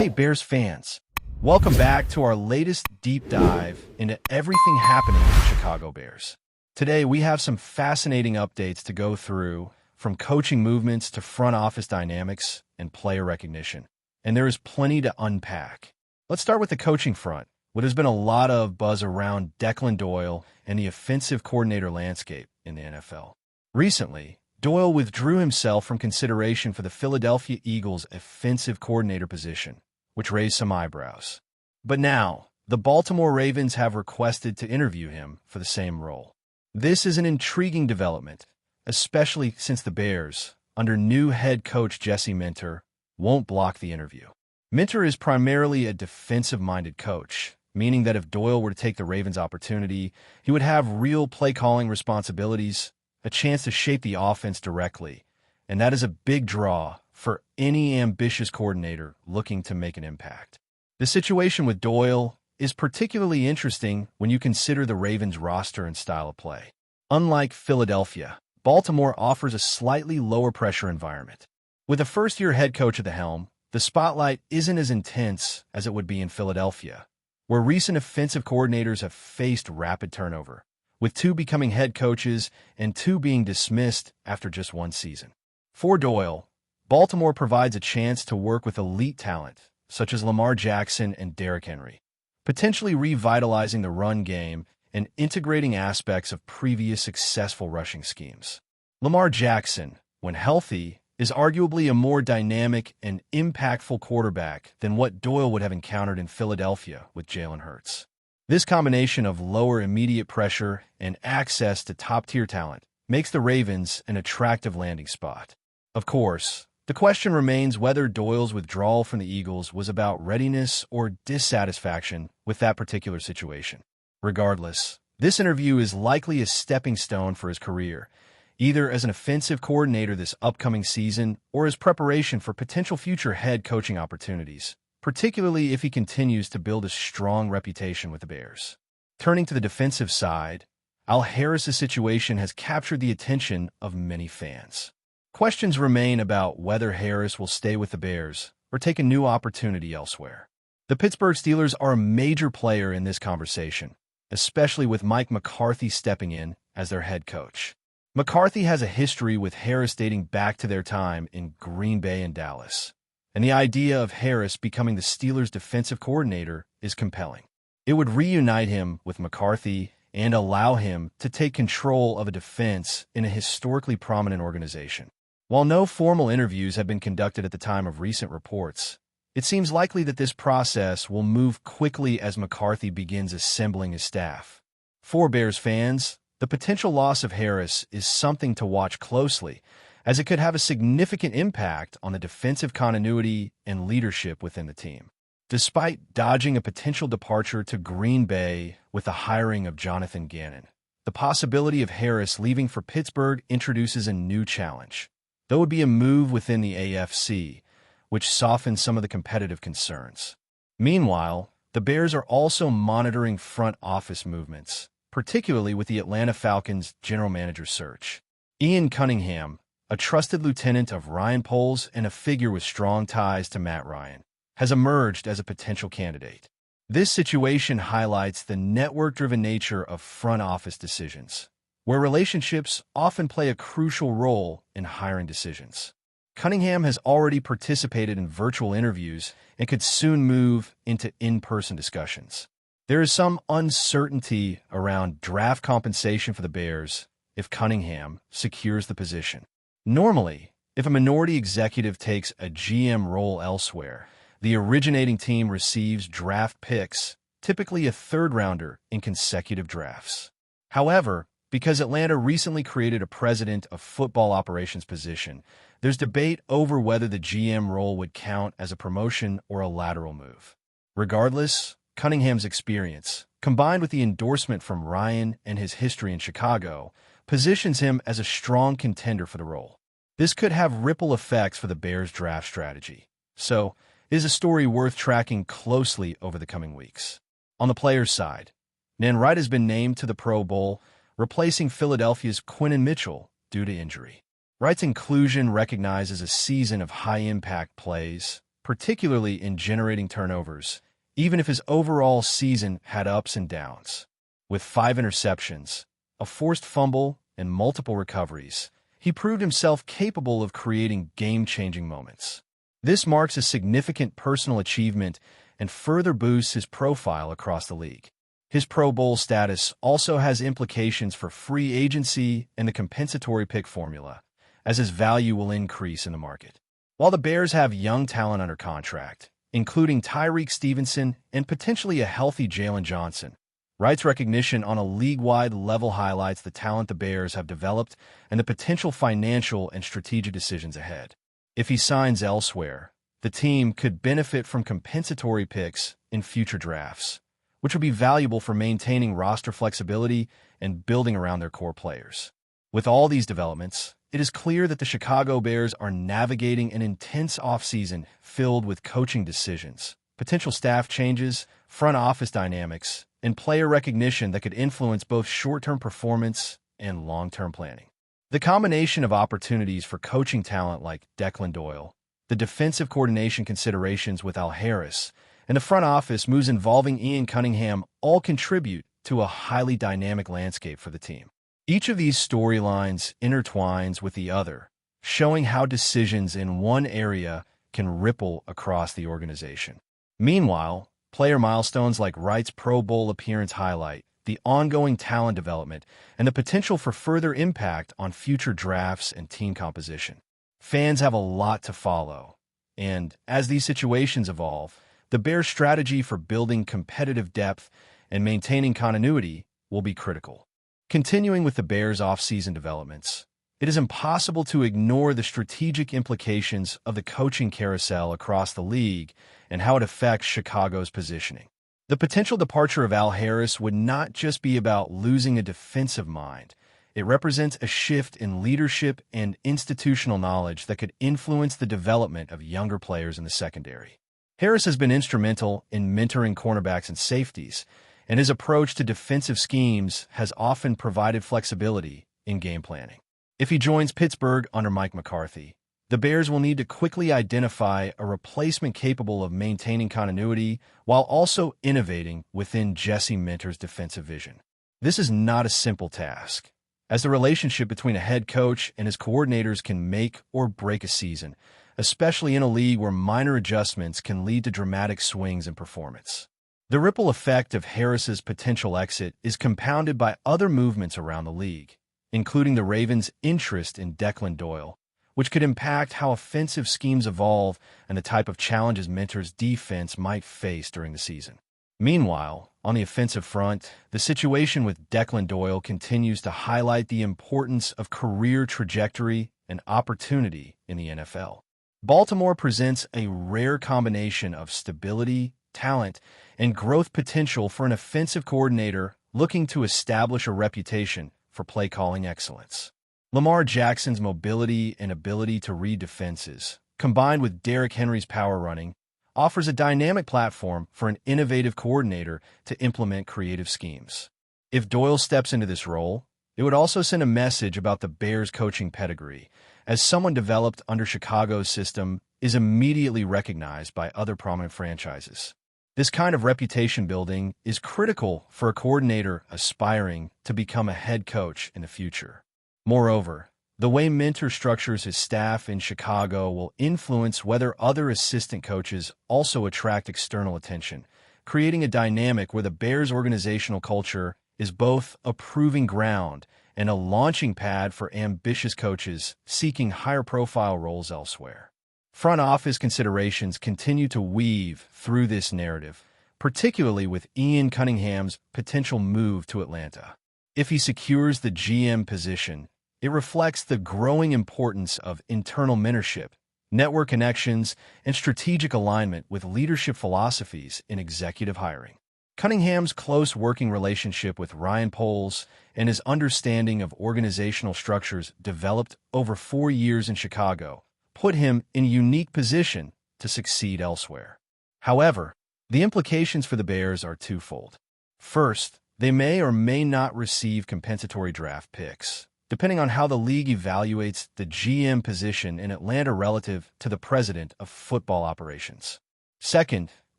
Hey Bears fans, welcome back to our latest deep dive into everything happening with the Chicago Bears. Today we have some fascinating updates to go through, from coaching movements to front office dynamics and player recognition. And there is plenty to unpack. Let's start with the coaching front. There's been a lot of buzz around Declan Doyle and the offensive coordinator landscape in the NFL. Recently, Doyle withdrew himself from consideration for the Philadelphia Eagles' offensive coordinator position, which raised some eyebrows. But now, the Baltimore Ravens have requested to interview him for the same role. This is an intriguing development, especially since the Bears, under new head coach Jesse Minter, won't block the interview. Minter is primarily a defensive-minded coach, meaning that if Doyle were to take the Ravens' opportunity, he would have real play-calling responsibilities, a chance to shape the offense directly, and that is a big draw for any ambitious coordinator looking to make an impact. The situation with Doyle is particularly interesting when you consider the Ravens' roster and style of play. Unlike Philadelphia, Baltimore offers a slightly lower pressure environment. With a first-year head coach at the helm, the spotlight isn't as intense as it would be in Philadelphia, where recent offensive coordinators have faced rapid turnover, with 2 becoming head coaches and 2 being dismissed after just 1 season. For Doyle, Baltimore provides a chance to work with elite talent, such as Lamar Jackson and Derrick Henry, potentially revitalizing the run game and integrating aspects of previous successful rushing schemes. Lamar Jackson, when healthy, is arguably a more dynamic and impactful quarterback than what Doyle would have encountered in Philadelphia with Jalen Hurts. This combination of lower immediate pressure and access to top-tier talent makes the Ravens an attractive landing spot. Of course, the question remains whether Doyle's withdrawal from the Eagles was about readiness or dissatisfaction with that particular situation. Regardless, this interview is likely a stepping stone for his career, either as an offensive coordinator this upcoming season or as preparation for potential future head coaching opportunities, particularly if he continues to build a strong reputation with the Bears. Turning to the defensive side, Al Harris's situation has captured the attention of many fans. Questions remain about whether Harris will stay with the Bears or take a new opportunity elsewhere. The Pittsburgh Steelers are a major player in this conversation, especially with Mike McCarthy stepping in as their head coach. McCarthy has a history with Harris dating back to their time in Green Bay and Dallas, and the idea of Harris becoming the Steelers' defensive coordinator is compelling. It would reunite him with McCarthy and allow him to take control of a defense in a historically prominent organization. While no formal interviews have been conducted at the time of recent reports, it seems likely that this process will move quickly as McCarthy begins assembling his staff. For Bears fans, the potential loss of Harris is something to watch closely, as it could have a significant impact on the defensive continuity and leadership within the team. Despite dodging a potential departure to Green Bay with the hiring of Jonathan Gannon, the possibility of Harris leaving for Pittsburgh introduces a new challenge. Though it would be a move within the AFC, which softens some of the competitive concerns. Meanwhile, the Bears are also monitoring front office movements, particularly with the Atlanta Falcons' general manager search. Ian Cunningham, a trusted lieutenant of Ryan Poles and a figure with strong ties to Matt Ryan, has emerged as a potential candidate. This situation highlights the network-driven nature of front office decisions, where relationships often play a crucial role in hiring decisions. Cunningham has already participated in virtual interviews and could soon move into in-person discussions. There is some uncertainty around draft compensation for the Bears if Cunningham secures the position. Normally, if a minority executive takes a GM role elsewhere, the originating team receives draft picks, typically a third-rounder in consecutive drafts. However, because Atlanta recently created a president of football operations position, there's debate over whether the GM role would count as a promotion or a lateral move. Regardless, Cunningham's experience, combined with the endorsement from Ryan and his history in Chicago, positions him as a strong contender for the role. This could have ripple effects for the Bears' draft strategy, so it is a story worth tracking closely over the coming weeks. On the players' side, Nan Wright has been named to the Pro Bowl, replacing Philadelphia's Quinton Mitchell due to injury. Wright's inclusion recognizes a season of high-impact plays, particularly in generating turnovers, even if his overall season had ups and downs. With 5 interceptions, a forced fumble, and multiple recoveries, he proved himself capable of creating game-changing moments. This marks a significant personal achievement and further boosts his profile across the league. His Pro Bowl status also has implications for free agency and the compensatory pick formula, as his value will increase in the market. While the Bears have young talent under contract, including Tyreek Stevenson and potentially a healthy Jalen Johnson, Wright's recognition on a league-wide level highlights the talent the Bears have developed and the potential financial and strategic decisions ahead. If he signs elsewhere, the team could benefit from compensatory picks in future drafts, which would be valuable for maintaining roster flexibility and building around their core players. With all these developments, it is clear that the Chicago Bears are navigating an intense offseason filled with coaching decisions, potential staff changes, front office dynamics, and player recognition that could influence both short-term performance and long-term planning. The combination of opportunities for coaching talent like Declan Doyle, the defensive coordination considerations with Al Harris, and the front office moves involving Ian Cunningham all contribute to a highly dynamic landscape for the team. Each of these storylines intertwines with the other, showing how decisions in one area can ripple across the organization. Meanwhile, player milestones like Wright's Pro Bowl appearance highlight the ongoing talent development and the potential for further impact on future drafts and team composition. Fans have a lot to follow, and as these situations evolve, the Bears' strategy for building competitive depth and maintaining continuity will be critical. Continuing with the Bears' offseason developments, it is impossible to ignore the strategic implications of the coaching carousel across the league and how it affects Chicago's positioning. The potential departure of Al Harris would not just be about losing a defensive mind. It represents a shift in leadership and institutional knowledge that could influence the development of younger players in the secondary. Harris has been instrumental in mentoring cornerbacks and safeties, and his approach to defensive schemes has often provided flexibility in game planning. If he joins Pittsburgh under Mike McCarthy, the Bears will need to quickly identify a replacement capable of maintaining continuity while also innovating within Jesse Minter's defensive vision. This is not a simple task, as the relationship between a head coach and his coordinators can make or break a season, especially in a league where minor adjustments can lead to dramatic swings in performance. The ripple effect of Harris's potential exit is compounded by other movements around the league, including the Ravens' interest in Declan Doyle, which could impact how offensive schemes evolve and the type of challenges Minter's defense might face during the season. Meanwhile, on the offensive front, the situation with Declan Doyle continues to highlight the importance of career trajectory and opportunity in the NFL. Baltimore presents a rare combination of stability, talent, and growth potential for an offensive coordinator looking to establish a reputation for play-calling excellence. Lamar Jackson's mobility and ability to read defenses, combined with Derrick Henry's power running, offers a dynamic platform for an innovative coordinator to implement creative schemes. If Doyle steps into this role, it would also send a message about the Bears' coaching pedigree, as someone developed under Chicago's system is immediately recognized by other prominent franchises. This kind of reputation building is critical for a coordinator aspiring to become a head coach in the future. Moreover, the way Minter structures his staff in Chicago will influence whether other assistant coaches also attract external attention, creating a dynamic where the Bears' organizational culture is both a proving ground and a launching pad for ambitious coaches seeking higher-profile roles elsewhere. Front office considerations continue to weave through this narrative, particularly with Ian Cunningham's potential move to Atlanta. If he secures the GM position, it reflects the growing importance of internal mentorship, network connections, and strategic alignment with leadership philosophies in executive hiring. Cunningham's close working relationship with Ryan Poles and his understanding of organizational structures developed over 4 years in Chicago put him in a unique position to succeed elsewhere. However, the implications for the Bears are twofold. First, they may or may not receive compensatory draft picks, depending on how the league evaluates the GM position in Atlanta relative to the president of football operations. Second,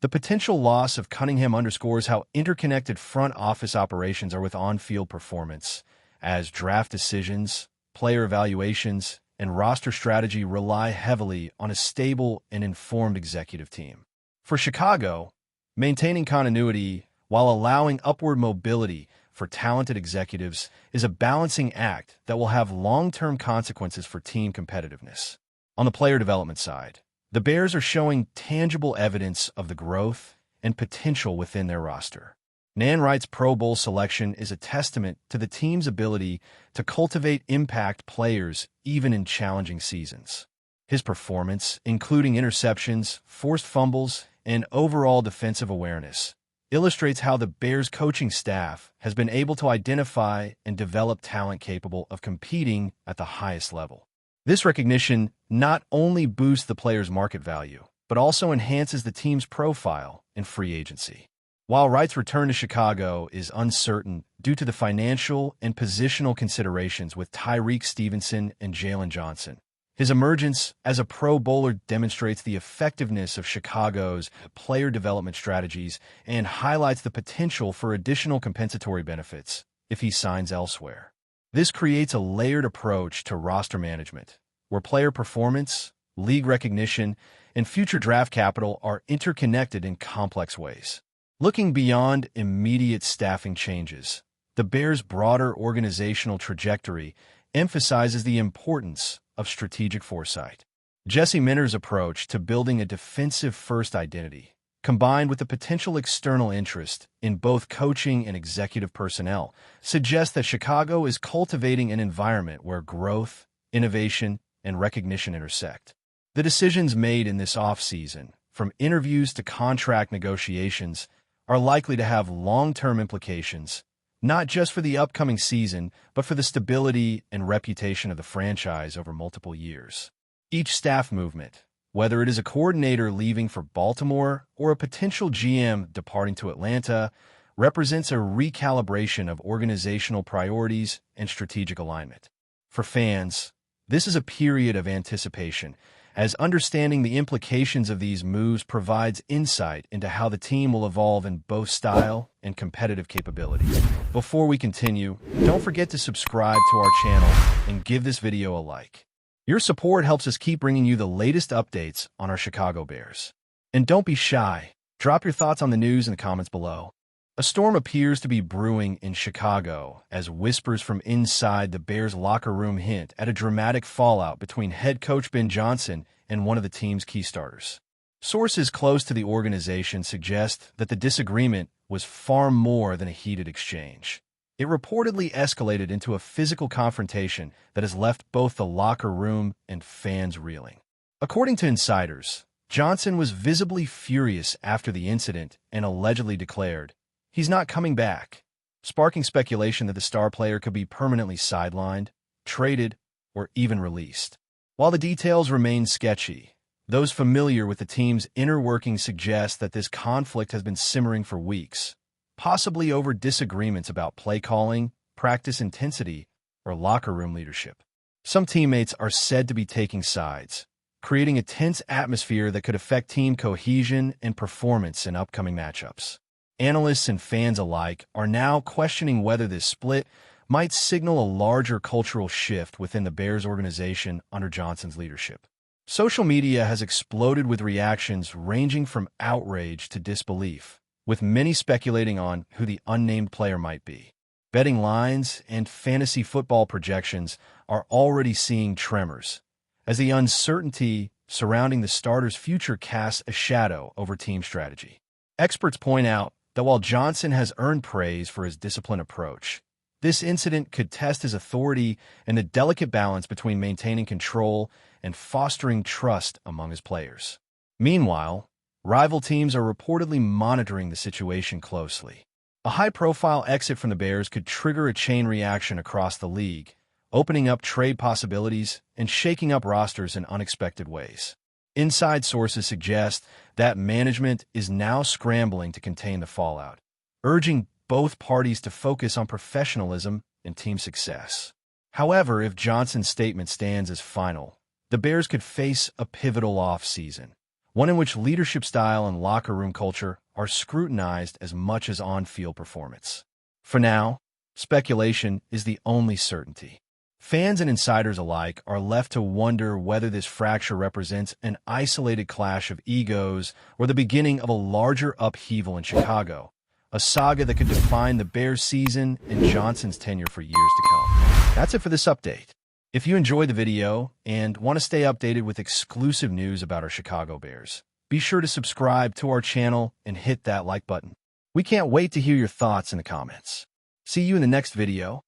the potential loss of Cunningham underscores how interconnected front office operations are with on-field performance, as draft decisions, player evaluations, and roster strategy rely heavily on a stable and informed executive team. For Chicago, maintaining continuity while allowing upward mobility for talented executives is a balancing act that will have long-term consequences for team competitiveness. On the player development side, the Bears are showing tangible evidence of the growth and potential within their roster. Nan Wright's Pro Bowl selection is a testament to the team's ability to cultivate impact players even in challenging seasons. His performance, including interceptions, forced fumbles, and overall defensive awareness, illustrates how the Bears coaching staff has been able to identify and develop talent capable of competing at the highest level. This recognition not only boosts the player's market value, but also enhances the team's profile in free agency. While Wright's return to Chicago is uncertain due to the financial and positional considerations with Tyreek Stevenson and Jalen Johnson, his emergence as a Pro Bowler demonstrates the effectiveness of Chicago's player development strategies and highlights the potential for additional compensatory benefits if he signs elsewhere. This creates a layered approach to roster management, where player performance, league recognition, and future draft capital are interconnected in complex ways. Looking beyond immediate staffing changes, the Bears' broader organizational trajectory emphasizes the importance of strategic foresight. Jesse Minter's approach to building a defensive-first identity, combined with the potential external interest in both coaching and executive personnel, suggests that Chicago is cultivating an environment where growth, innovation, and recognition intersect. The decisions made in this offseason, from interviews to contract negotiations, are likely to have long-term implications, not just for the upcoming season, but for the stability and reputation of the franchise over multiple years. Each staff movement, whether it is a coordinator leaving for Baltimore or a potential GM departing to Atlanta, represents a recalibration of organizational priorities and strategic alignment. For fans, this is a period of anticipation, as understanding the implications of these moves provides insight into how the team will evolve in both style and competitive capability. Before we continue, don't forget to subscribe to our channel and give this video a like. Your support helps us keep bringing you the latest updates on our Chicago Bears. And don't be shy. Drop your thoughts on the news in the comments below. A storm appears to be brewing in Chicago as whispers from inside the Bears locker room hint at a dramatic fallout between head coach Ben Johnson and one of the team's key starters. Sources close to the organization suggest that the disagreement was far more than a heated exchange. It reportedly escalated into a physical confrontation that has left both the locker room and fans reeling. According to insiders, Johnson was visibly furious after the incident and allegedly declared, "He's not coming back," sparking speculation that the star player could be permanently sidelined, traded, or even released. While the details remain sketchy, those familiar with the team's inner workings suggest that this conflict has been simmering for weeks, possibly over disagreements about play calling, practice intensity, or locker room leadership. Some teammates are said to be taking sides, creating a tense atmosphere that could affect team cohesion and performance in upcoming matchups. Analysts and fans alike are now questioning whether this split might signal a larger cultural shift within the Bears organization under Johnson's leadership. Social media has exploded with reactions ranging from outrage to disbelief, with many speculating on who the unnamed player might be. Betting lines and fantasy football projections are already seeing tremors, as the uncertainty surrounding the starter's future casts a shadow over team strategy. Experts point out that while Johnson has earned praise for his disciplined approach, this incident could test his authority and the delicate balance between maintaining control and fostering trust among his players. Meanwhile, rival teams are reportedly monitoring the situation closely. A high-profile exit from the Bears could trigger a chain reaction across the league, opening up trade possibilities and shaking up rosters in unexpected ways. Inside sources suggest that management is now scrambling to contain the fallout, urging both parties to focus on professionalism and team success. However, if Johnson's statement stands as final, the Bears could face a pivotal offseason, one in which leadership style and locker room culture are scrutinized as much as on-field performance. For now, speculation is the only certainty. Fans and insiders alike are left to wonder whether this fracture represents an isolated clash of egos or the beginning of a larger upheaval in Chicago, a saga that could define the Bears' season and Johnson's tenure for years to come. That's it for this update. If you enjoyed the video and want to stay updated with exclusive news about our Chicago Bears, be sure to subscribe to our channel and hit that like button. We can't wait to hear your thoughts in the comments. See you in the next video.